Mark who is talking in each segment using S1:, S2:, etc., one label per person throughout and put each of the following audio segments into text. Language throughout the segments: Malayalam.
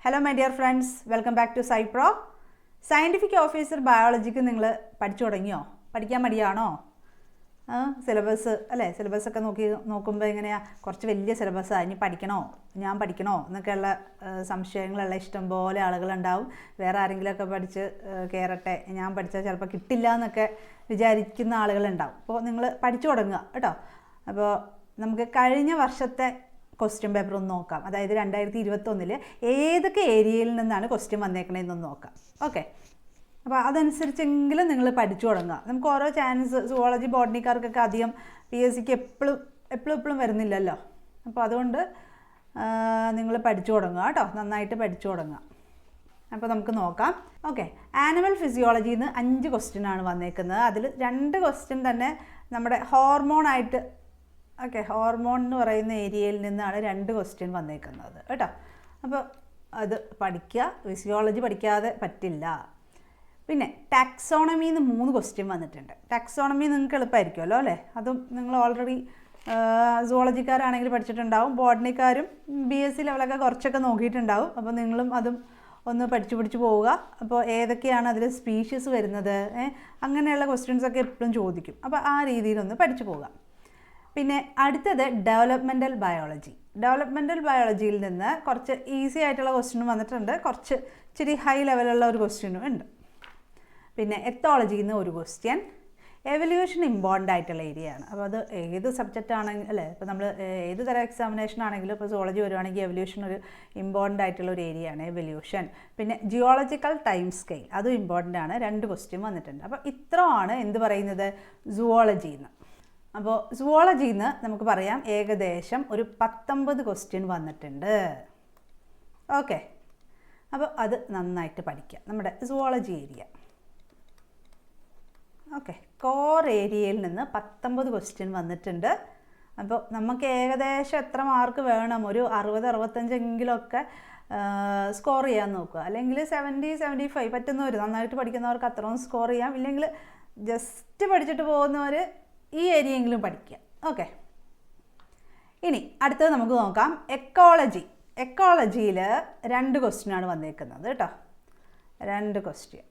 S1: Hello my dear friends, welcome back to SciPro. Scientific Officer Biology-ക്ക് നിങ്ങൾ പഠിച്ചു തുടങ്ങിയോ? പഠിക്കാൻ മടിയാണോ? സിലബസ് അല്ലേ, സിലബസൊക്കെ നോക്കുമ്പോൾ എങ്ങനെയാണ്, കുറച്ച് വലിയ സിലബസാണ്, ഇനി ഞാൻ പഠിക്കണോ എന്നൊക്കെയുള്ള സംശയങ്ങളുള്ള ഇഷ്ടം പോലെ ആളുകളുണ്ടാവും. വേറെ ആരെങ്കിലുമൊക്കെ പഠിച്ച് കയറട്ടെ, ഞാൻ പഠിച്ചാൽ ചിലപ്പോൾ കിട്ടില്ല എന്നൊക്കെ വിചാരിക്കുന്ന ആളുകളുണ്ടാവും. അപ്പോൾ നിങ്ങൾ പഠിച്ചു തുടങ്ങുക കേട്ടോ. അപ്പോൾ നമുക്ക് കഴിഞ്ഞ വർഷത്തെ ക്വസ്റ്റ്യൻ പേപ്പർ ഒന്ന് നോക്കാം. അതായത് 2021 ഏതൊക്കെ ഏരിയയിൽ നിന്നാണ് ക്വസ്റ്റ്യൻ വന്നേക്കണതെന്നൊന്ന് നോക്കാം. ഓക്കെ, അപ്പോൾ അതനുസരിച്ചെങ്കിലും നിങ്ങൾ പഠിച്ചു തുടങ്ങുക. നമുക്ക് ഓരോ ചാൻസ് സുവോളജി ബോട്ടണിക്കാർക്കൊക്കെ അധികം PSCക്ക് എപ്പോഴും വരുന്നില്ലല്ലോ. അപ്പോൾ അതുകൊണ്ട് നിങ്ങൾ പഠിച്ചു തുടങ്ങുക കേട്ടോ, നന്നായിട്ട് പഠിച്ചു തുടങ്ങുക. അപ്പോൾ നമുക്ക് നോക്കാം. ഓക്കെ, ആനിമൽ ഫിസിയോളജിയിൽ നിന്ന് 5 ക്വസ്റ്റ്യനാണ് വന്നേക്കുന്നത്. അതിൽ 2 ക്വസ്റ്റ്യൻ തന്നെ നമ്മുടെ ഹോർമോണായിട്ട്, ഓക്കെ, ഹോർമോൺ എന്ന് പറയുന്ന ഏരിയയിൽ നിന്നാണ് 2 ക്വസ്റ്റ്യൻ വന്നേക്കുന്നത് കേട്ടോ. അപ്പോൾ അത് പഠിക്കുക, ഫിസിയോളജി പഠിക്കാതെ പറ്റില്ല. പിന്നെ ടാക്സോണമിയിൽ നിന്ന് 3 ക്വസ്റ്റ്യൻ വന്നിട്ടുണ്ട്. ടാക്സോണമി നിങ്ങൾക്ക് എളുപ്പമായിരിക്കുമല്ലോ അല്ലേ, അതും നിങ്ങൾ ഓൾറെഡി സുവോളജിക്കാരാണെങ്കിൽ പഠിച്ചിട്ടുണ്ടാവും, ബോട്ടണിക്കാരും BSc ലെവലൊക്കെ കുറച്ചൊക്കെ നോക്കിയിട്ടുണ്ടാവും. അപ്പോൾ നിങ്ങളും അതും ഒന്ന് പഠിച്ചു പോവുക. അപ്പോൾ ഏതൊക്കെയാണ് അതിൽ സ്പീഷീസ് വരുന്നത്, അങ്ങനെയുള്ള ക്വസ്റ്റ്യൻസൊക്കെ എപ്പോഴും ചോദിക്കും. അപ്പോൾ ആ രീതിയിലൊന്ന് പഠിച്ചു പോവുക. പിന്നെ അടുത്തത് ഡെവലപ്മെൻ്റൽ ബയോളജിയിൽ നിന്ന് കുറച്ച് ഈസി ആയിട്ടുള്ള ക്വസ്റ്റ്യനും വന്നിട്ടുണ്ട്, കുറച്ച് ഇച്ചിരി ഹൈ ലെവലുള്ള ഒരു ക്വസ്റ്റ്യനും ഉണ്ട്. പിന്നെ എത്തോളജിയിൽ നിന്ന് 1 ക്വസ്റ്റ്യൻ. എവല്യൂഷൻ ഇമ്പോർട്ടൻ്റ് ആയിട്ടുള്ള ഏരിയയാണ്. അപ്പോൾ അത് ഏത് സബ്ജക്റ്റ് ആണെങ്കിൽ അല്ലേ, ഇപ്പോൾ നമ്മൾ ഏത് തരം എക്സാമിനേഷൻ ആണെങ്കിലും ഇപ്പോൾ സുവോളജി വരുവാണെങ്കിൽ എവല്യൂഷൻ ഒരു ഇമ്പോർട്ടൻ്റ് ആയിട്ടുള്ള ഒരു ഏരിയയാണ് എവല്യൂഷൻ. പിന്നെ ജിയോളജിക്കൽ ടൈം സ്കെയിൽ അതും ഇമ്പോർട്ടൻ്റ് ആണ്, 2 ക്വസ്റ്റ്യൻ വന്നിട്ടുണ്ട്. അപ്പോൾ ഇത്രയാണ് എന്ത് പറയുന്നത്, സുവോളജിയിൽ നിന്ന്. അപ്പോൾ സുവോളജിയിൽ നിന്ന് നമുക്ക് പറയാം ഏകദേശം ഒരു 19 ക്വസ്റ്റ്യൻ വന്നിട്ടുണ്ട്. ഓക്കെ, അപ്പോൾ അത് നന്നായിട്ട് പഠിക്കുക, നമ്മുടെ സുവോളജി ഏരിയ. ഓക്കെ, കോർ ഏരിയയിൽ നിന്ന് 19 ക്വസ്റ്റ്യൻ വന്നിട്ടുണ്ട്. അപ്പോൾ നമുക്ക് ഏകദേശം എത്ര മാർക്ക് വേണം, ഒരു 60-65 എങ്കിലുമൊക്കെ സ്കോർ ചെയ്യാൻ നോക്കുക. അല്ലെങ്കിൽ 70-75 പറ്റുന്നവർ, നന്നായിട്ട് പഠിക്കുന്നവർക്ക് അത്രയും സ്കോർ ചെയ്യാം. ഇല്ലെങ്കിൽ ജസ്റ്റ് പഠിച്ചിട്ട് പോകുന്നവർ ഈ ഏരിയയെങ്കിലും പഠിക്കുക. ഓക്കെ, ഇനി അടുത്തത് നമുക്ക് നോക്കാം. എക്കോളജിയിൽ 2 ക്വസ്റ്റ്യനാണ് വന്നേക്കുന്നത് കേട്ടോ, 2 ക്വസ്റ്റ്യൻ.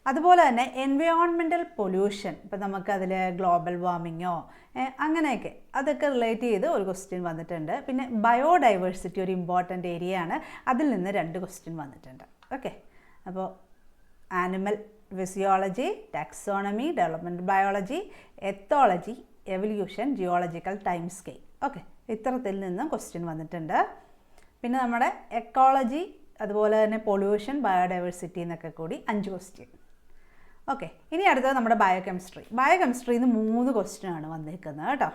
S1: അതുപോലെ തന്നെ എൻവയോൺമെൻറ്റൽ പൊല്യൂഷൻ, ഇപ്പം നമുക്കതിൽ ഗ്ലോബൽ വാർമിങ്ങോ അങ്ങനെയൊക്കെ അതൊക്കെ റിലേറ്റ് ചെയ്ത് 1 ക്വസ്റ്റ്യൻ വന്നിട്ടുണ്ട്. പിന്നെ ബയോഡൈവേഴ്സിറ്റി ഒരു ഇമ്പോർട്ടൻ്റ് ഏരിയ ആണ്, അതിൽ നിന്ന് 2 ക്വസ്റ്റ്യൻ വന്നിട്ടുണ്ട്. ഓക്കെ, അപ്പോൾ animal physiology, taxonomy, development biology, ethology, evolution, geological time scale. Okay, ഇത്തരത്തിൽ നിന്നും ക്വസ്റ്റ്യൻ വന്നിട്ടുണ്ട്. പിന്നെ നമ്മുടെ എക്കോളജി, അതുപോലെ തന്നെ പൊല്യൂഷൻ, ബയോഡൈവേഴ്സിറ്റി എന്നൊക്കെ കൂടി 5 ക്വസ്റ്റ്യൻ. ഓക്കെ, ഇനി അടുത്തത് നമ്മുടെ ബയോകെമിസ്ട്രിയിൽ നിന്ന് 3 ക്വസ്റ്റ്യനാണ് വന്നേക്കുന്നത് കേട്ടോ,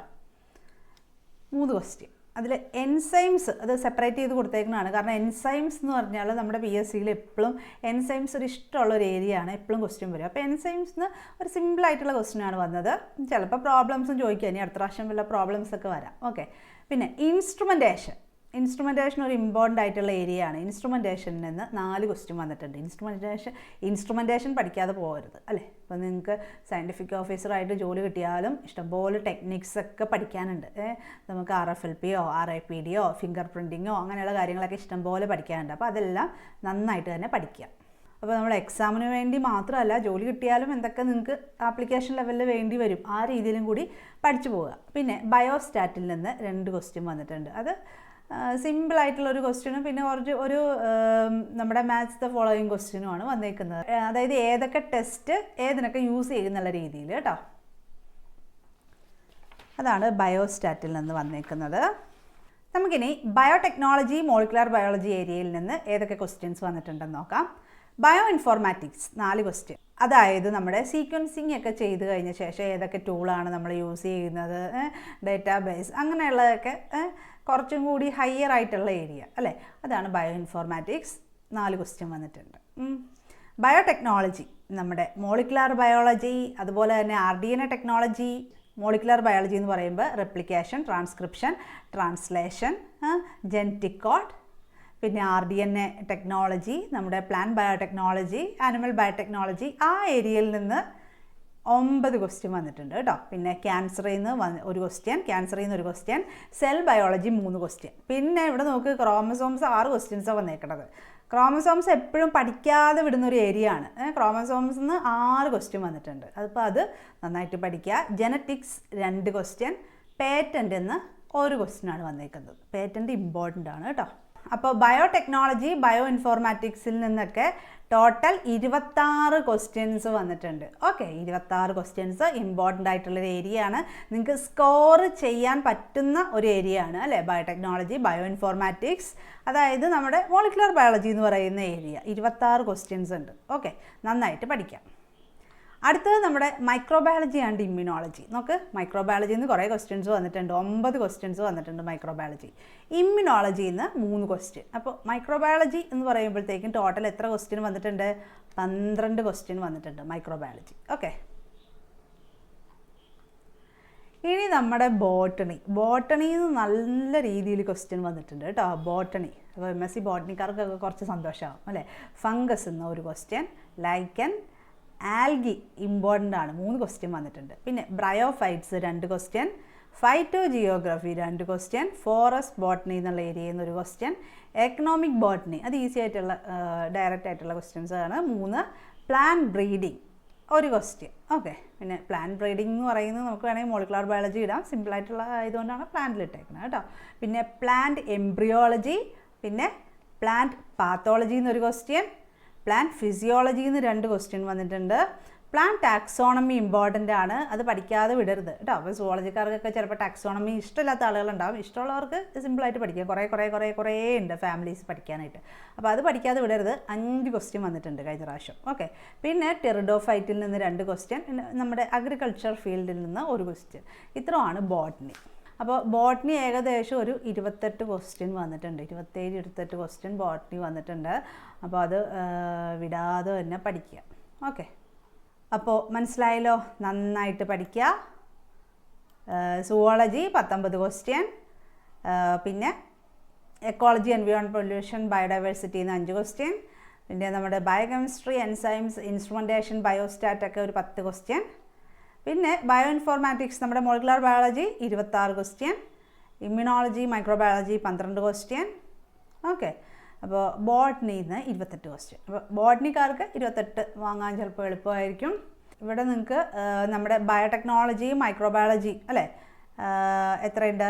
S1: 3 ക്വസ്റ്റ്യൻ. അതിൽ എൻസൈംസ് അത് സെപ്പറേറ്റ് ചെയ്ത് കൊടുത്തേക്കുന്നതാണ്. കാരണം എൻസൈംസ് എന്ന് പറഞ്ഞാൽ നമ്മുടെ PSCയിൽ എപ്പോഴും എൻസൈംസ് ഒരു ഇഷ്ടമുള്ള ഒരു ഏരിയ ആണ്, എപ്പോഴും ക്വസ്റ്റ്യൻ വരും. അപ്പോൾ എൻസൈംസിന് ഒരു സിമ്പിളായിട്ടുള്ള ക്വസ്റ്റ്യനാണ് വന്നത്. ചിലപ്പോൾ പ്രോബ്ലംസും ചോദിക്കുക, ഇനി അടുത്ത പ്രാവശ്യം വല്ല പ്രോബ്ലംസൊക്കെ വരാം. ഓക്കെ, പിന്നെ ഇൻസ്ട്രുമെൻറ്റേഷൻ ഒരു ഇമ്പോർട്ടൻ്റ് ആയിട്ടുള്ള ഏരിയ ആണ്. ഇൻസ്ട്രുമെൻറ്റേഷനിൽ നിന്ന് 4 ക്വസ്റ്റ്യൻ വന്നിട്ടുണ്ട്. ഇൻസ്ട്രുമെൻറ്റേഷൻ പഠിക്കാതെ പോകരുത് അല്ലേ. ഇപ്പോൾ നിങ്ങൾക്ക് സയൻറ്റിഫിക് ഓഫീസറായിട്ട് ജോലി കിട്ടിയാലും ഇഷ്ടംപോലെ ടെക്നിക്സ് ഒക്കെ പഠിക്കാനുണ്ട്. നമുക്ക് RFLPയോ RIPDയോ ഫിംഗർ പ്രിൻറ്റിങ്ങോ അങ്ങനെയുള്ള കാര്യങ്ങളൊക്കെ ഇഷ്ടംപോലെ പഠിക്കാനുണ്ട്. അപ്പോൾ അതെല്ലാം നന്നായിട്ട് തന്നെ പഠിക്കുക. അപ്പോൾ നമ്മൾ എക്സാമിന് വേണ്ടി മാത്രമല്ല, ജോലി കിട്ടിയാലും എന്തൊക്കെ നിങ്ങൾക്ക് ആപ്ലിക്കേഷൻ ലെവലിൽ വേണ്ടി വരും, ആ രീതിയിലും കൂടി പഠിച്ചു പോവുക. പിന്നെ ബയോസ്റ്റാറ്റിൽ നിന്ന് 2 ക്വസ്റ്റ്യൻ വന്നിട്ടുണ്ട്. അത് സിമ്പിളായിട്ടുള്ളൊരു ക്വസ്റ്റ്യനും പിന്നെ ഒരു നമ്മുടെ മാച്ച് ദ ഫോളോയിങ് ക്വസ്റ്റ്യനുമാണ് വന്നേക്കുന്നത്. അതായത് ഏതൊക്കെ ടെസ്റ്റ് ഏതിനൊക്കെ യൂസ് ചെയ്യുന്നുള്ള രീതിയിൽ കേട്ടോ. അതാണ് ബയോസ്റ്റാറ്റിൽ നിന്ന് വന്നേക്കുന്നത്. നമുക്കിനി ബയോടെക്നോളജി, മോളിക്കുലർ ബയോളജി ഏരിയയിൽ നിന്ന് ഏതൊക്കെ ക്വസ്റ്റ്യൻസ് വന്നിട്ടുണ്ടെന്ന് നോക്കാം. Bio informatics 4 question. അതായത് നമ്മുടെ സീക്വൻസിങ് ഒക്കെ ചെയ്ത് കഴിഞ്ഞ ശേഷം ഏതൊക്കെ ടൂളാണ് നമ്മൾ യൂസ് ചെയ്യുന്നത്, ഡേറ്റാബേസ് അങ്ങനെയുള്ളതൊക്കെ കുറച്ചും കൂടി ഹയർ ആയിട്ടുള്ള ഏരിയ അല്ലേ, അതാണ് ബയോ ഇൻഫോർമാറ്റിക്സ്. 4 ക്വസ്റ്റ്യൻ വന്നിട്ടുണ്ട്. ബയോടെക്നോളജി നമ്മുടെ മോളിക്കുലർ ബയോളജി, അതുപോലെ തന്നെ RDNA ടെക്നോളജി. മോളിക്കുലർ ബയോളജി എന്ന് പറയുമ്പോൾ replication, transcription, translation, genetic code. പിന്നെ RDNA ടെക്നോളജി, നമ്മുടെ പ്ലാന്റ് ബയോടെക്നോളജി, ആനിമൽ ബയോടെക്നോളജി, ആ ഏരിയയിൽ നിന്ന് 9 ക്വസ്റ്റ്യൻ വന്നിട്ടുണ്ട് കേട്ടോ. പിന്നെ ക്യാൻസറിൽ നിന്ന് ഒരു ക്വസ്റ്റ്യൻ, സെൽ ബയോളജി 3 ക്വസ്റ്റ്യൻ. പിന്നെ ഇവിടെ നോക്ക് ക്രോമസോംസ് 6 ക്വസ്റ്റ്യൻസാണ് വന്നേക്കുന്നത്. ക്രോമസോംസ് എപ്പോഴും പഠിക്കാതെ വിടുന്ന ഒരു ഏരിയ ആണ്. ക്രോമസോംസിൽ നിന്ന് 6 ക്വസ്റ്റ്യൻ വന്നിട്ടുണ്ട്. അതിപ്പോൾ അത് നന്നായിട്ട് പഠിക്കുക. ജെനറ്റിക്സ് 2 ക്വസ്റ്റ്യൻ, പേറ്റൻ്റ് എന്ന് 1 ക്വസ്റ്റ്യനാണ് വന്നേക്കുന്നത്. പേറ്റൻ്റ് ഇമ്പോർട്ടൻ്റ് ആണ് കേട്ടോ. അപ്പോൾ ബയോടെക്നോളജി, ബയോ ഇൻഫോർമാറ്റിക്സിൽ നിന്നൊക്കെ ടോട്ടൽ 26 ക്വസ്റ്റ്യൻസ് വന്നിട്ടുണ്ട്. ഓക്കെ, 26 ക്വസ്റ്റ്യൻസ് ഇമ്പോർട്ടൻ്റ് ആയിട്ടുള്ളൊരു ഏരിയ ആണ്. നിങ്ങൾക്ക് സ്കോർ ചെയ്യാൻ പറ്റുന്ന ഒരു ഏരിയ ആണ് അല്ലേ ബയോടെക്നോളജി, ബയോ ഇൻഫോർമാറ്റിക്സ്, അതായത് നമ്മുടെ മോളിക്കുലർ ബയോളജി എന്ന് പറയുന്ന ഏരിയ. 26 ക്വസ്റ്റ്യൻസ് ഉണ്ട്. ഓക്കെ, നന്നായിട്ട് പഠിക്കാം. അടുത്തത് നമ്മുടെ മൈക്രോബയോളജി ആൻഡ് ഇമ്മ്യൂണോളജി. നോക്ക്, മൈക്രോബയോളജിയിൽ നിന്ന് കുറേ ക്വസ്റ്റ്യൻസ് വന്നിട്ടുണ്ട്. 9 ക്വസ്റ്റ്യൻസ് വന്നിട്ടുണ്ട് മൈക്രോബയോളജി. ഇമ്മ്യൂണോളജിയിൽ നിന്ന് 3 ക്വസ്റ്റ്യൻ. അപ്പോൾ മൈക്രോബയോളജി എന്ന് പറയുമ്പോഴത്തേക്കും ടോട്ടൽ എത്ര ക്വസ്റ്റ്യൻ വന്നിട്ടുണ്ട്? 12 ക്വസ്റ്റ്യൻ വന്നിട്ടുണ്ട് മൈക്രോബയോളജി. ഓക്കെ, ഇനി നമ്മുടെ ബോട്ടണിയിൽ നിന്ന് നല്ല രീതിയിൽ ക്വസ്റ്റ്യൻ വന്നിട്ടുണ്ട് കേട്ടോ. ബോട്ടണി, അപ്പോൾ MSc ബോട്ടണിക്കാർക്കൊക്കെ കുറച്ച് സന്തോഷമാകും അല്ലേ. ഫംഗസ് എന്ന ഒരു ക്വസ്റ്റ്യൻ, ലൈക്കൻ, ആൽഗി ഇമ്പോർട്ടൻ്റ് ആണ്, 3 ക്വസ്റ്റ്യൻ വന്നിട്ടുണ്ട്. പിന്നെ bryophytes 2 question, phyto geography 2 question, forest botany എന്നുള്ള ഏരിയയിൽ നിന്ന് 1 ക്വസ്റ്റ്യൻ, എക്കണോമിക് ബോട്ടണി അത് ഈസി ആയിട്ടുള്ള ഡയറക്റ്റ് ആയിട്ടുള്ള ക്വസ്റ്റ്യൻസ് ആണ് 3, പ്ലാന്റ് ബ്രീഡിങ് 1 ക്വസ്റ്റ്യൻ. ഓക്കെ, പിന്നെ പ്ലാന്റ് ബ്രീഡിംഗ് എന്ന് പറയുന്നത് നമുക്ക് വേണമെങ്കിൽ മോളിക്കുലർ ബയോളജി ഇടാം, സിമ്പിളായിട്ടുള്ള ആയതുകൊണ്ടാണ് പ്ലാന്റിൽ ഇട്ടേക്കുന്നത് കേട്ടോ. പിന്നെ പ്ലാന്റ് എംബ്രിയോളജി, പിന്നെ പ്ലാന്റ് പാത്തോളജി എന്നൊരു ക്വസ്റ്റ്യൻ, പ്ലാന്റ് ഫിസിയോളജിയിൽ നിന്ന് 2 ക്വസ്റ്റ്യൻ വന്നിട്ടുണ്ട്. പ്ലാന്റ് ടാക്സോണമി ഇമ്പോർട്ടൻ്റ് ആണ്, അത് പഠിക്കാതെ വിടരുത് കേട്ടോ. അപ്പോൾ സുവോളജിക്കാർക്കൊക്കെ ചിലപ്പോൾ ടാക്സോണമി ഇഷ്ടമില്ലാത്ത ആളുകളുണ്ടാവും. ഇഷ്ടമുള്ളവർക്ക് സിമ്പിളായിട്ട് പഠിക്കുക. കുറേ ഉണ്ട് ഫാമിലീസ് പഠിക്കാനായിട്ട്. അപ്പോൾ അത് പഠിക്കാതെ വിടരുത്. 5 ക്വസ്റ്റ്യൻ വന്നിട്ടുണ്ട് കഴിഞ്ഞ പ്രാവശ്യം. ഓക്കെ, പിന്നെ ടെറിഡോഫൈറ്റിൽ നിന്ന് 2 ക്വസ്റ്റ്യൻ, പിന്നെ നമ്മുടെ അഗ്രികൾച്ചർ ഫീൽഡിൽ നിന്ന് 1 ക്വസ്റ്റ്യൻ. ഇത്രയാണ് ബോട്ടണി. അപ്പോൾ ബോട്ടണി ഏകദേശം ഒരു 28 ക്വസ്റ്റ്യൻ വന്നിട്ടുണ്ട്. 27-28 ക്വസ്റ്റ്യൻ ബോട്ടണി വന്നിട്ടുണ്ട്. അപ്പോൾ അത് വിടാതെ തന്നെ പഠിക്കുക. ഓക്കെ, അപ്പോൾ മനസ്സിലായല്ലോ, നന്നായിട്ട് പഠിക്കുക. സുവോളജി 19 ക്വസ്റ്റ്യൻ, പിന്നെ എക്കോളജി, എൻവയോൺമെൻറ്റ്, പൊല്യൂഷൻ, ബയോഡൈവേഴ്സിറ്റിയിൽ നിന്ന് 5 ക്വസ്റ്റ്യൻ, പിന്നെ നമ്മുടെ ബയോകെമിസ്ട്രി, എൻസൈംസ്, ഇൻസ്ട്രുമെൻറ്റേഷൻ, ബയോസ്റ്റാറ്റൊക്കെ ഒരു 10 ക്വസ്റ്റ്യൻ, പിന്നെ ബയോ ഇൻഫോർമാറ്റിക്സ് നമ്മുടെ molecular biology 26 question, immunology, microbiology 12 question. Okay, അപ്പോൾ ബോട്ടണിയിൽ നിന്ന് 28 ക്വസ്റ്റ്യൻ. അപ്പോൾ ബോട്ടണിക്കാർക്ക് 28 വാങ്ങാൻ ചിലപ്പോൾ എളുപ്പമായിരിക്കും. ഇവിടെ നിങ്ങൾക്ക് നമ്മുടെ ബയോടെക്നോളജി, മൈക്രോബയോളജി അല്ലേ എത്രയുണ്ട്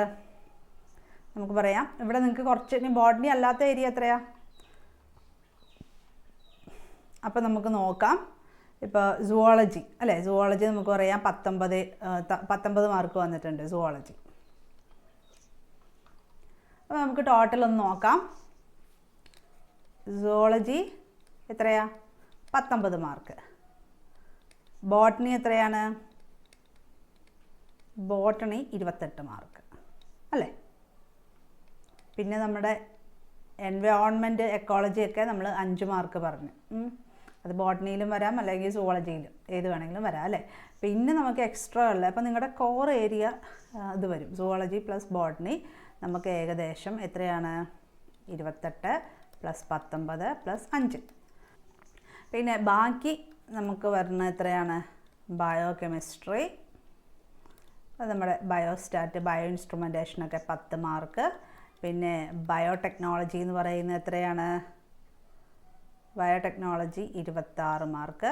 S1: നമുക്ക് പറയാം. ഇവിടെ നിങ്ങൾക്ക് കുറച്ച്, ഇനി ബോട്ടണി അല്ലാത്ത ഏരിയ എത്രയാണ് അപ്പോൾ നമുക്ക് നോക്കാം. ഇപ്പോൾ സുവോളജി അല്ലേ, സുവോളജി നമുക്ക് പറയാം 19 മാർക്ക് വന്നിട്ടുണ്ട് സുവോളജി. അപ്പോൾ നമുക്ക് ടോട്ടൽ ഒന്ന് നോക്കാം. സുവോളജി എത്രയാ? 19 മാർക്ക്. ബോട്ടണി എത്രയാണ്? ബോട്ടണി 28 മാർക്ക് അല്ലേ. പിന്നെ നമ്മുടെ എൻവയോൺമെൻറ്റ്, എക്കോളജിയൊക്കെ നമ്മൾ 5 മാർക്ക് പറഞ്ഞു. അത് ബോട്ടണിയിലും വരാം, അല്ലെങ്കിൽ സുവോളജിയിലും ഏത് വേണമെങ്കിലും വരാം അല്ലേ. പിന്നെ നമുക്ക് എക്സ്ട്രാ ഉള്ളത്, അപ്പോൾ നിങ്ങളുടെ കോർ ഏരിയ ഇത് വരും. സുവോളജി പ്ലസ് ബോട്ടണി നമുക്ക് ഏകദേശം എത്രയാണ്? 28 + 19 + 5. പിന്നെ ബാക്കി നമുക്ക് വരുന്ന എത്രയാണ്? ബയോ കെമിസ്ട്രി, അത് നമ്മുടെ ബയോസ്റ്റാറ്റ്, ബയോ ഇൻസ്ട്രുമെൻറ്റേഷനൊക്കെ 10 മാർക്ക്. പിന്നെ ബയോടെക്നോളജി എന്ന് പറയുന്നത് എത്രയാണ്? Biotechnology 26 mark.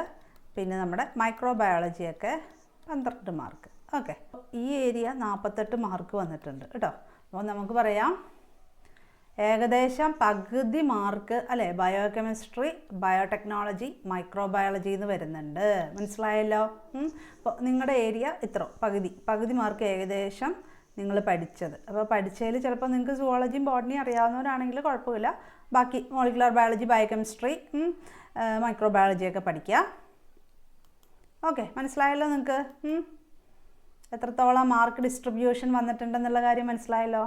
S1: പിന്നെ നമ്മുടെ മൈക്രോബയോളജിയൊക്കെ 12 മാർക്ക്. ഓക്കെ, ഈ ഏരിയ 48 മാർക്ക് വന്നിട്ടുണ്ട് കേട്ടോ. അപ്പോൾ നമുക്ക് പറയാം ഏകദേശം പകുതി മാർക്ക് അല്ലേ ബയോ കെമിസ്ട്രി, ബയോടെക്നോളജി, മൈക്രോബയോളജി എന്ന് വരുന്നുണ്ട്. മനസ്സിലായല്ലോ? അപ്പോൾ നിങ്ങളുടെ ഏരിയ ഇത്ര പകുതി മാർക്ക് ഏകദേശം നിങ്ങൾ പഠിച്ചത്. അപ്പോൾ പഠിച്ചതിൽ ചിലപ്പോൾ നിങ്ങൾക്ക് സുവോളജിയും ബോട്ടണിയും അറിയാവുന്നവരാണെങ്കിൽ കുഴപ്പമില്ല. ബാക്കി മോളിക്കുലർ ബയോളജി, ബയോകെമിസ്ട്രി, മൈക്രോബയോളജിയൊക്കെ പഠിക്കുക. ഓക്കെ, മനസ്സിലായല്ലോ നിങ്ങൾക്ക്? എത്രത്തോളം മാർക്ക് ഡിസ്ട്രിബ്യൂഷൻ വന്നിട്ടുണ്ടെന്നുള്ള കാര്യം മനസ്സിലായല്ലോ?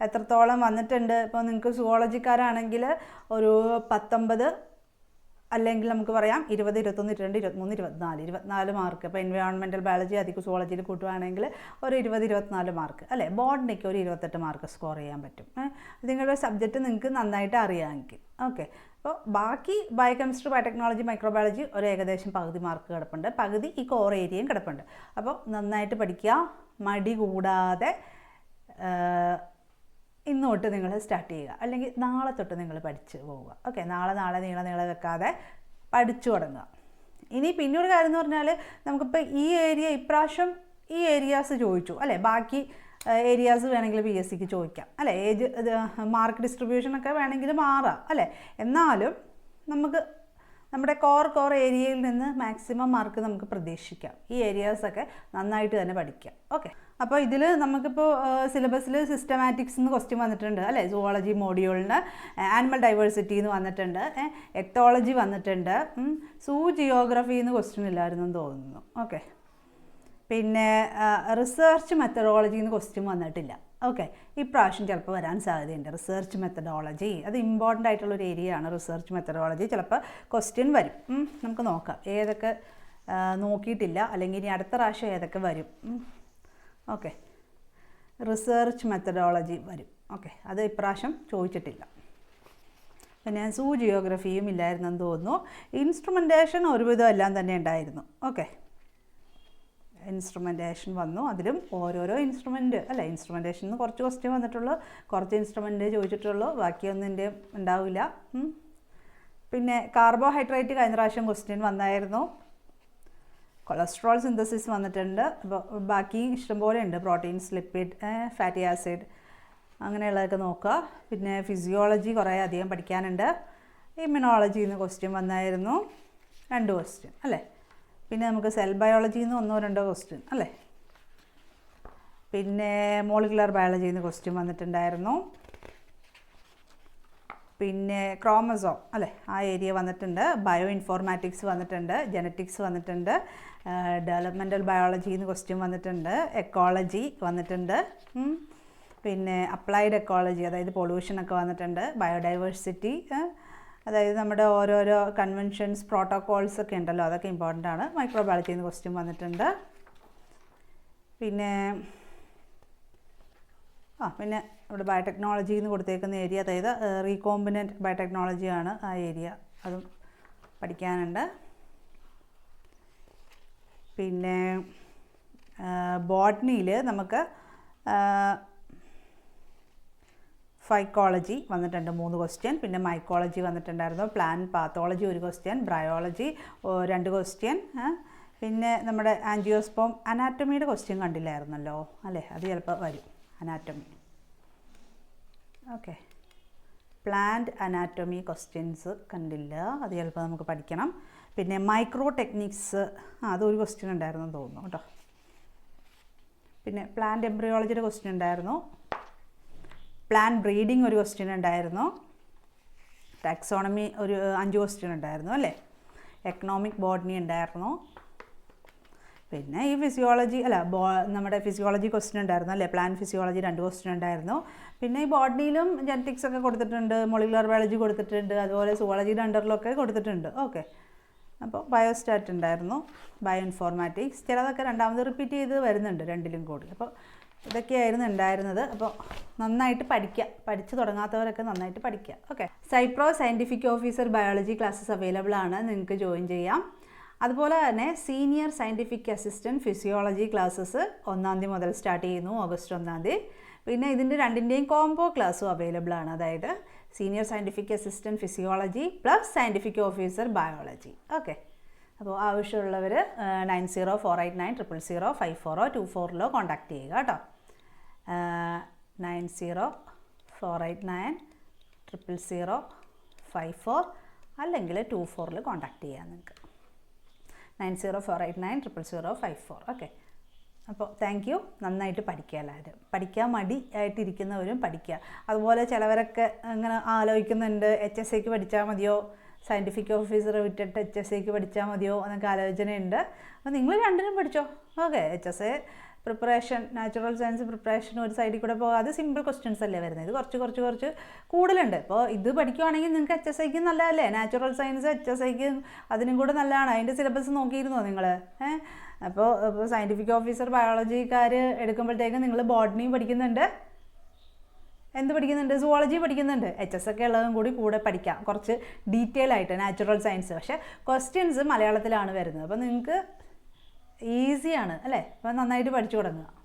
S1: എത്രത്തോളം വന്നിട്ടുണ്ട്? ഇപ്പോൾ നിങ്ങൾക്ക് സുവോളജിക്കാരാണെങ്കിൽ ഒരു 19, അല്ലെങ്കിൽ നമുക്ക് പറയാം 20, 21, 22, 23, 24 മാർക്ക്. ഇപ്പോൾ എൻവയോൺമെൻറ്റൽ ബയോളജി അധികം സുവോളജിയിൽ കൂട്ടുകയാണെങ്കിൽ ഒരു 20, 24 മാർക്ക് അല്ലേ. ബോട്ടണിക്ക് ഒരു 28 മാർക്ക് സ്കോർ ചെയ്യാൻ പറ്റും. നിങ്ങളുടെ സബ്ജക്റ്റ് നിങ്ങൾക്ക് നന്നായിട്ട് അറിയാമെങ്കിൽ. ഓക്കെ. അപ്പോൾ ബാക്കി ബയോകെമിസ്ട്രി, ബയോടെക്നോളജി, മൈക്രോബയോളജി ഒരു ഏകദേശം പകുതി മാർക്ക് കിടപ്പുണ്ട്, പകുതി ഈ കോർ ഏരിയയും കിടപ്പുണ്ട്. അപ്പോൾ നന്നായിട്ട് പഠിക്കുക, മടി കൂടാതെ ഇന്ന് തൊട്ട് നിങ്ങൾ സ്റ്റാർട്ട് ചെയ്യുക, അല്ലെങ്കിൽ നാളെ തൊട്ട് നിങ്ങൾ പഠിച്ച് പോവുക. ഓക്കെ, നാളെ നീളെ വെക്കാതെ പഠിച്ചു തുടങ്ങുക. ഇനി പിന്നൊരു കാര്യം എന്ന് പറഞ്ഞാൽ നമുക്കിപ്പോൾ ഈ ഏരിയ ഇപ്രാവശ്യം ഈ ഏരിയാസ് ചോദിച്ചു അല്ലേ, ബാക്കി ഏരിയാസ് വേണമെങ്കിൽ PSCക്ക് ചോദിക്കാം അല്ലേ, ഏജ് മാർക്ക് ഡിസ്ട്രിബ്യൂഷനൊക്കെ വേണമെങ്കിൽ മാറാം അല്ലേ. എന്നാലും നമുക്ക് നമ്മുടെ കോർ ഏരിയയിൽ നിന്ന് മാക്സിമം മാർക്ക് നമുക്ക് പ്രതീക്ഷിക്കാം. ഈ ഏരിയാസൊക്കെ നന്നായിട്ട് തന്നെ പഠിക്കാം. ഓക്കെ, അപ്പോൾ ഇതിൽ നമുക്കിപ്പോൾ സിലബസിൽ സിസ്റ്റമാറ്റിക്സ് എന്ന് ക്വസ്റ്റ്യൻ വന്നിട്ടുണ്ട് അല്ലേ, സുവോളജി മോഡ്യൂളിന്. ആനിമൽ ഡൈവേഴ്സിറ്റി എന്ന് വന്നിട്ടുണ്ട്, എക്തോളജി വന്നിട്ടുണ്ട്, ജിയോഗ്രഫി എന്ന് ക്വസ്റ്റ്യൻ ഇല്ലായിരുന്നു എന്ന് തോന്നുന്നു. ഓക്കെ, പിന്നെ റിസർച്ച് മെത്തഡോളജി എന്ന് ക്വസ്റ്റ്യൻ വന്നിട്ടില്ല. ഓക്കെ, ഇപ്രാവശ്യം ചിലപ്പോൾ വരാൻ സാധ്യതയുണ്ട് റിസർച്ച് മെത്തഡോളജി. അത് ഇമ്പോർട്ടൻ്റ് ആയിട്ടുള്ളൊരു ഏരിയ ആണ് റിസർച്ച് മെത്തഡോളജി. ചിലപ്പോൾ ക്വസ്റ്റ്യൻ വരും, നമുക്ക് നോക്കാം ഏതൊക്കെ നോക്കിയിട്ടില്ല, അല്ലെങ്കിൽ ഇനി അടുത്ത പ്രാവശ്യം ഏതൊക്കെ വരും. ഓക്കെ, റിസർച്ച് മെത്തഡോളജി വരും. ഓക്കെ, അത് ഇപ്രാവശ്യം ചോദിച്ചിട്ടില്ല. പിന്നെ ജിയോഗ്രഫിയും ഇല്ലായിരുന്നെന്ന് തോന്നുന്നു. ഇൻസ്ട്രുമെൻറ്റേഷൻ ഒരുവിധം എല്ലാം തന്നെ ഉണ്ടായിരുന്നു. ഓക്കെ, ഇൻസ്ട്രുമെൻറ്റേഷൻ വന്നു, അതിലും ഓരോരോ ഇൻസ്ട്രുമെൻറ്റ് അല്ലേ, ഇൻസ്ട്രുമെൻറ്റേഷനിൽ നിന്ന് കുറച്ച് ക്വസ്റ്റ്യൻ വന്നിട്ടുള്ളൂ, കുറച്ച് ഇൻസ്ട്രുമെൻറ്റ് ചോദിച്ചിട്ടുള്ളൂ, ബാക്കിയൊന്നും എൻ്റെ ഉണ്ടാവില്ല. പിന്നെ കാർബോഹൈഡ്രേറ്റ് കഴിഞ്ഞ പ്രാവശ്യം ക്വസ്റ്റ്യൻ വന്നായിരുന്നു, കൊളസ്ട്രോൾ സിന്തസിസ് വന്നിട്ടുണ്ട്. അപ്പോൾ ബാക്കി ഇഷ്ടംപോലെ ഉണ്ട്, പ്രോട്ടീൻസ്, ലിപ്പിഡ്, ഫാറ്റി ആസിഡ് അങ്ങനെയുള്ളതൊക്കെ നോക്കുക. പിന്നെ ഫിസിയോളജി കുറേ അധികം പഠിക്കാനുണ്ട്. ഇമ്മ്യൂണോളജിയിൽ നിന്ന് ക്വസ്റ്റ്യൻ വന്നായിരുന്നു, 2 ക്വസ്റ്റ്യൻ അല്ലേ. പിന്നെ നമുക്ക് സെൽ ബയോളജിയിൽ നിന്ന് 1-2 ക്വസ്റ്റ്യൻ അല്ലേ. പിന്നെ മോളിക്കുലർ ബയോളജിയിൽ നിന്ന് ക്വസ്റ്റ്യൻ വന്നിട്ടുണ്ടായിരുന്നു. പിന്നെ ക്രോമസോം അല്ലേ, ആ ഏരിയ വന്നിട്ടുണ്ട്. ബയോ ഇൻഫോർമാറ്റിക്സ് വന്നിട്ടുണ്ട്, ജനറ്റിക്സ് വന്നിട്ടുണ്ട്, ഡെവലപ്മെൻറ്റൽ ബയോളജിയിൽ നിന്ന് ക്വസ്റ്റ്യൻ വന്നിട്ടുണ്ട്, എക്കോളജി വന്നിട്ടുണ്ട്, പിന്നെ അപ്ലൈഡ് എക്കോളജി അതായത് പൊല്യൂഷനൊക്കെ വന്നിട്ടുണ്ട്, ബയോഡൈവേഴ്സിറ്റി അതായത് നമ്മുടെ ഓരോരോ കൺവെൻഷൻസ്, പ്രോട്ടോകോൾസ് ഒക്കെ ഉണ്ടല്ലോ, അതൊക്കെ ഇമ്പോർട്ടൻ്റ് ആണ്. മൈക്രോബയോളജിയിൽ നിന്ന് ക്വസ്റ്റ്യൻ വന്നിട്ടുണ്ട്. പിന്നെ പിന്നെ ഇവിടെ ബയോടെക്നോളജിയിൽ നിന്ന് കൊടുത്തേക്കുന്ന ഏരിയ, അതായത് റീകോമ്പിനൻറ്റ് ബയോടെക്നോളജിയാണ് ആ ഏരിയ, അതും പഠിക്കാനുണ്ട്. പിന്നെ ബോട്ടണിയിൽ നമുക്ക് ഫൈക്കോളജി വന്നിട്ടുണ്ട് 3 ക്വസ്റ്റ്യൻ, പിന്നെ മൈക്കോളജി വന്നിട്ടുണ്ടായിരുന്നു, plant pathology 1 question, bryology 2 question, പിന്നെ നമ്മുടെ ആൻജിയോസ്പോം അനാറ്റമിയുടെ ക്വസ്റ്റ്യൻ കണ്ടില്ലായിരുന്നല്ലോ അല്ലേ, അത് ചിലപ്പോൾ വരും anatomy. Okay, plant anatomy questions കണ്ടില്ല, അത് ചിലപ്പോൾ നമുക്ക് പഠിക്കണം. പിന്നെ മൈക്രോ ടെക്നിക്സ് അതൊരു ക്വസ്റ്റ്യൻ ഉണ്ടായിരുന്നു തോന്നുന്നു കേട്ടോ. പിന്നെ പ്ലാന്റ് എംബ്രിയോളജിയുടെ ക്വസ്റ്റ്യൻ ഉണ്ടായിരുന്നു, പ്ലാന്റ് ബ്രീഡിങ് 1 ക്വസ്റ്റ്യൻ ഉണ്ടായിരുന്നു, ടാക്സോണമി ഒരു 5 ക്വസ്റ്റ്യൻ ഉണ്ടായിരുന്നു അല്ലേ, എക്കണോമിക് ബോട്ടണി ഉണ്ടായിരുന്നു. പിന്നെ ഈ ഫിസിയോളജി നമ്മുടെ ഫിസിയോളജി ക്വസ്റ്റ്യൻ ഉണ്ടായിരുന്നു അല്ലേ, പ്ലാന്റ് ഫിസിയോളജി 2 ക്വസ്റ്റ്യൻ ഉണ്ടായിരുന്നു. പിന്നെ ഈ ബോട്ടണിയിലും ജനറ്റിക്സ് ഒക്കെ കൊടുത്തിട്ടുണ്ട്, മോളിക്കുലർ ബയോളജി കൊടുത്തിട്ടുണ്ട്, അതുപോലെ സുവോളജിയുടെ അണ്ടറിലൊക്കെ കൊടുത്തിട്ടുണ്ട്. ഓക്കെ, അപ്പോൾ ബയോസ്റ്റാറ്റ് ഉണ്ടായിരുന്നു, ബയോ ഇൻഫോർമാറ്റിക്സ് ചിലതൊക്കെ രണ്ടാമത് റിപ്പീറ്റ് ചെയ്ത് വരുന്നുണ്ട് 2ലും കൂടി. അപ്പോൾ ഇതൊക്കെയായിരുന്നു ഉണ്ടായിരുന്നത്. അപ്പോൾ നന്നായിട്ട് പഠിക്കുക, പഠിച്ചു തുടങ്ങാത്തവരൊക്കെ നന്നായിട്ട് പഠിക്കുക. ഓക്കെ, സൈപ്രോ scientific officer biology classes available ആണ്, നിങ്ങൾക്ക് ജോയിൻ ചെയ്യാം. അതുപോലെ തന്നെ senior scientific assistant physiology classes 1-ാം തീയതി മുതൽ സ്റ്റാർട്ട് ചെയ്യുന്നു, ഓഗസ്റ്റ് 1-ാം തീയതി. പിന്നെ ഇതിൻ്റെ 2ൻ്റെയും കോംബോ ക്ലാസ്സും അവൈലബിൾ ആണ്, അതായത് senior scientific assistant physiology plus scientific officer biology. Okay, അപ്പോൾ ആവശ്യമുള്ളവർ 9048900054 കോൺടാക്ട് ചെയ്യുക കേട്ടോ. 9048900054 അല്ലെങ്കിൽ 24 കോൺടാക്ട് ചെയ്യാം നിങ്ങൾക്ക്. 9048900054. ഓക്കെ, അപ്പോൾ താങ്ക് യു. നന്നായിട്ട് പഠിക്കുക എല്ലാവരും, പഠിക്കാൻ മടി ആയിട്ടിരിക്കുന്നവരും പഠിക്കുക. അതുപോലെ ചിലവരൊക്കെ അങ്ങനെ ആലോചിക്കുന്നുണ്ട്, HSAക്ക് പഠിച്ചാൽ മതിയോ, സയൻറ്റിഫിക് ഓഫീസർ വിട്ടിട്ട് HSAക്ക് പഠിച്ചാൽ മതിയോ എന്നൊക്കെ ആലോചനയുണ്ട്. അപ്പോൾ നിങ്ങൾ 2നും പഠിച്ചോ. Okay, HSA preparation, natural science preparation ഒരു സൈഡിൽ കൂടെ പോകാതെ സിമ്പിൾ ക്വസ്റ്റ്യൻസ് അല്ലേ വരുന്നത്, ഇത് കുറച്ച് കൂടുതലുണ്ട്. അപ്പോൾ ഇത് പഠിക്കുവാണെങ്കിൽ നിങ്ങൾക്ക് HSAക്ക് നല്ലതല്ലേ, നാച്ചുറൽ സയൻസ് HSAക്ക് അതിനും കൂടെ നല്ലതാണ്. അതിൻ്റെ സിലബസ് നോക്കിയിരുന്നോ നിങ്ങൾ? അപ്പോൾ സയൻറ്റിഫിക് ഓഫീസർ ബയോളജിക്കാർ എടുക്കുമ്പോഴത്തേക്കും നിങ്ങൾ ബോട്ടണിയും പഠിക്കുന്നുണ്ട്, എന്ത് പഠിക്കുന്നുണ്ട്? സുവോളജി പഠിക്കുന്നുണ്ട്. HS ഒക്കെ ഉള്ളതും കൂടി കൂടെ പഠിക്കാം, കുറച്ച് ഡീറ്റെയിൽ ആയിട്ട്, നാച്ചുറൽ സയൻസ്. പക്ഷേ ക്വസ്റ്റ്യൻസ് മലയാളത്തിലാണ് വരുന്നത്. അപ്പോൾ നിങ്ങൾക്ക് ഈസിയാണ് അല്ലേ? അപ്പോൾ നന്നായിട്ട് പഠിച്ചു തുടങ്ങുക.